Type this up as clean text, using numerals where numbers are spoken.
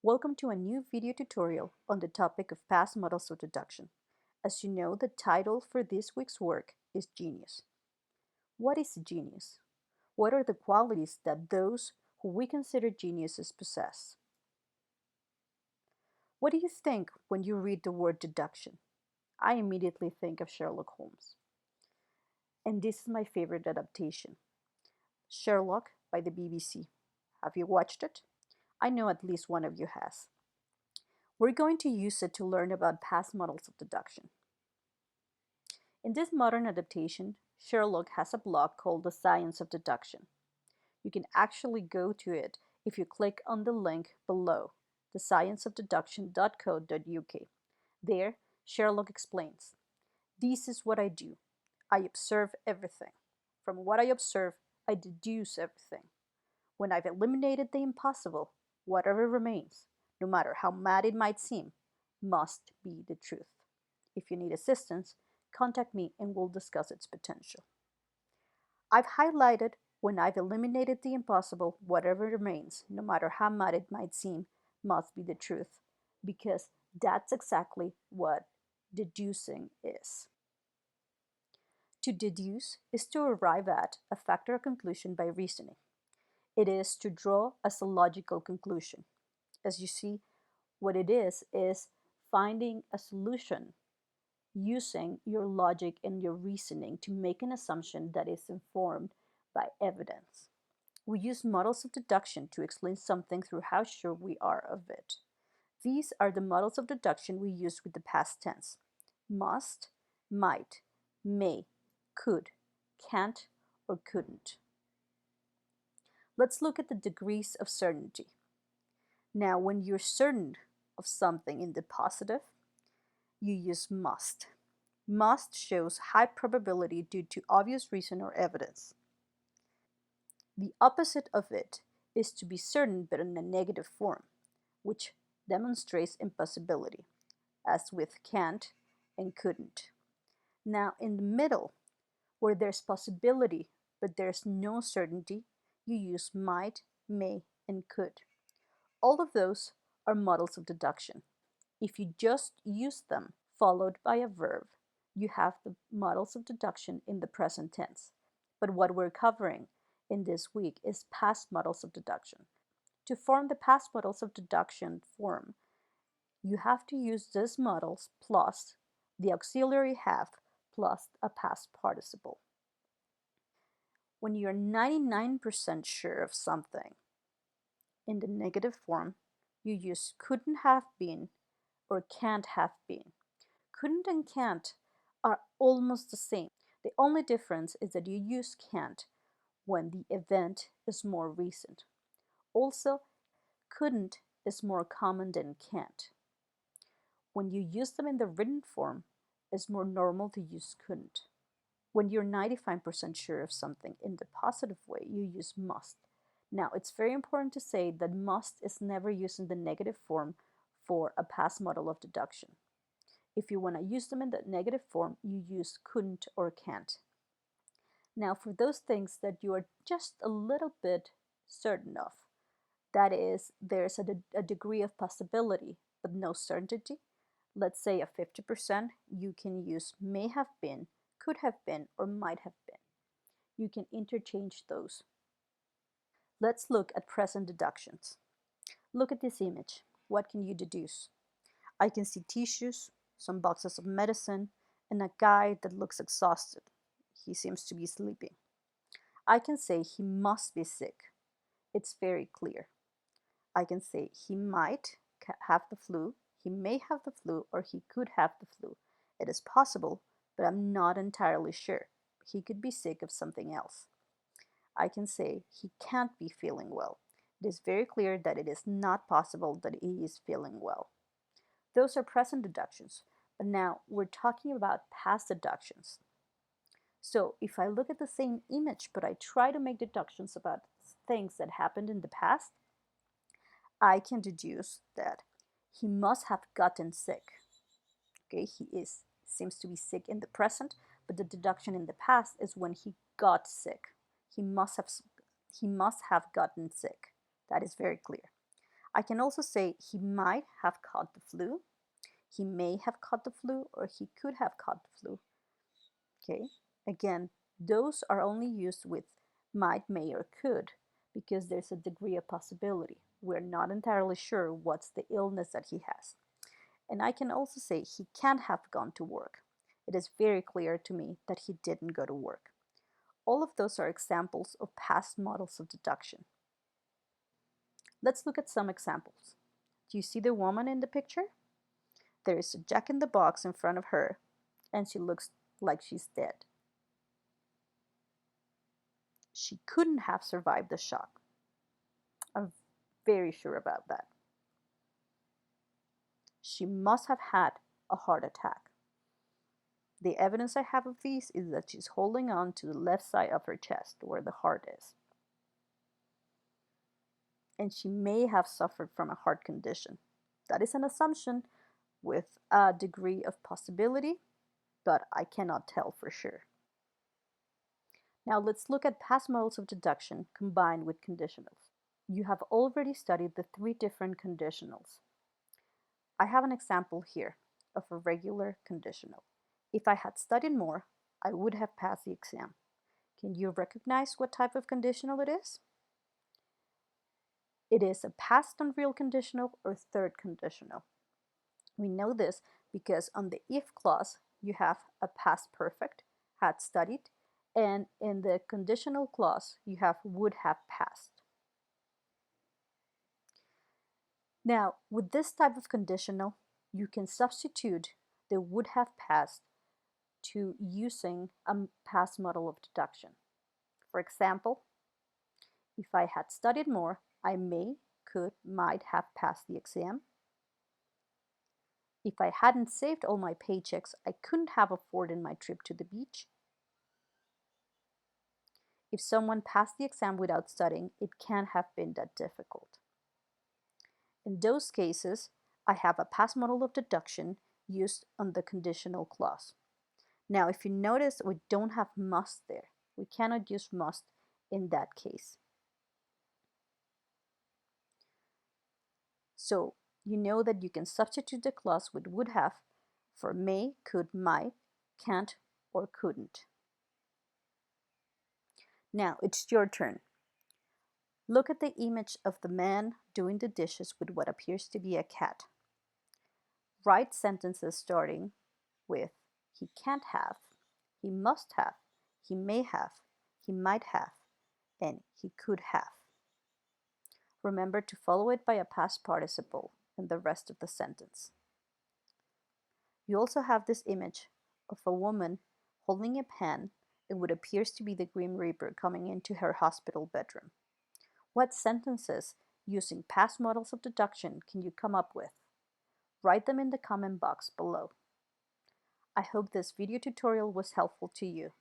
Welcome to a new video tutorial on the topic of past models of deduction. As you know, the title for this week's work is Genius. What is a genius? What are the qualities that those who we consider geniuses possess? What do you think when you read the word deduction? I immediately think of Sherlock Holmes. And this is my favorite adaptation, Sherlock by the BBC. Have you watched it? I know at least one of you has. We're going to use it to learn about past models of deduction. In this modern adaptation, Sherlock has a blog called The Science of Deduction. You can actually go to it if you click on the link below, thescienceofdeduction.co.uk. There, Sherlock explains, "This is what I do. I observe everything. From what I observe, I deduce everything. When I've eliminated the impossible, whatever remains, no matter how mad it might seem, must be the truth. If you need assistance, contact me and we'll discuss its potential." I've highlighted when I've eliminated the impossible, whatever remains, no matter how mad it might seem, must be the truth, because that's exactly what deducing is. To deduce is to arrive at a fact or conclusion by reasoning. It is to draw as a logical conclusion. As you see, what it is finding a solution using your logic and your reasoning to make an assumption that is informed by evidence. We use models of deduction to explain something through how sure we are of it. These are the models of deduction we use with the past tense: must, might, may, could, can't, or couldn't. Let's look at the degrees of certainty. Now, when you're certain of something in the positive, you use must. Must shows high probability due to obvious reason or evidence. The opposite of it is to be certain but in a negative form, which demonstrates impossibility, as with can't and couldn't. Now, in the middle, where there's possibility but there's no certainty, you use might, may, and could. All of those are models of deduction. If you just use them followed by a verb, you have the models of deduction in the present tense. But what we're covering in this week is past models of deduction. To form the past models of deduction form, you have to use these models plus the auxiliary have plus a past participle. When you're 99% sure of something, in the negative form, you use couldn't have been or can't have been. Couldn't and can't are almost the same. The only difference is that you use can't when the event is more recent. Also, couldn't is more common than can't. When you use them in the written form, it's more normal to use couldn't. When you're 95% sure of something in the positive way, you use must. Now, it's very important to say that must is never used in the negative form for a past model of deduction. If you want to use them in the negative form, you use couldn't or can't. Now, for those things that you are just a little bit certain of, that is, there's a degree of possibility but no certainty, let's say a 50%, you can use may have been, could have been, or might have been. You can interchange those. Let's look at present deductions. Look at this image. What can you deduce? I can see tissues, some boxes of medicine, and a guy that looks exhausted. He seems to be sleeping. I can say he must be sick. It's very clear. I can say he might have the flu, he may have the flu, or he could have the flu. It is possible, but I'm not entirely sure. He could be sick of something else. I can say he can't be feeling well. It is very clear that it is not possible that he is feeling well. Those are present deductions, but now we're talking about past deductions. So if I look at the same image, but I try to make deductions about things that happened in the past, I can deduce that he must have gotten sick. Okay, seems to be sick in the present, but the deduction in the past is when he got sick. He must have gotten sick. That is very clear. I can also say he might have caught the flu, he may have caught the flu, or he could have caught the flu. Okay, again, those are only used with might, may, or could because there's a degree of possibility. We're not entirely sure what's the illness that he has. And I can also say he can't have gone to work. It is very clear to me that he didn't go to work. All of those are examples of past models of deduction. Let's look at some examples. Do you see the woman in the picture? There is a jack in the box in front of her, and she looks like she's dead. She couldn't have survived the shock. I'm very sure about that. She must have had a heart attack. The evidence I have of these is that she's holding on to the left side of her chest where the heart is. And she may have suffered from a heart condition. That is an assumption with a degree of possibility, but I cannot tell for sure. Now let's look at past models of deduction combined with conditionals. You have already studied the three different conditionals. I have an example here of a regular conditional. If I had studied more, I would have passed the exam. Can you recognize what type of conditional it is? It is a past unreal conditional or third conditional. We know this because on the if clause, you have a past perfect, had studied, and in the conditional clause, you have would have passed. Now, with this type of conditional, you can substitute the would have passed to using a past model of deduction. For example, if I had studied more, I may, could, might have passed the exam. If I hadn't saved all my paychecks, I couldn't have afforded my trip to the beach. If someone passed the exam without studying, it can't have been that difficult. In those cases, I have a past model of deduction used on the conditional clause. Now, if you notice, we don't have must there. We cannot use must in that case. So you know that you can substitute the clause with would have for may, could, might, can't, or couldn't. Now it's your turn. Look at the image of the man doing the dishes with what appears to be a cat. Write sentences starting with he can't have, he must have, he may have, he might have, and he could have. Remember to follow it by a past participle in the rest of the sentence. You also have this image of a woman holding a pen in what appears to be the Grim Reaper coming into her hospital bedroom. What sentences using past models of deduction can you come up with? Write them in the comment box below. I hope this video tutorial was helpful to you.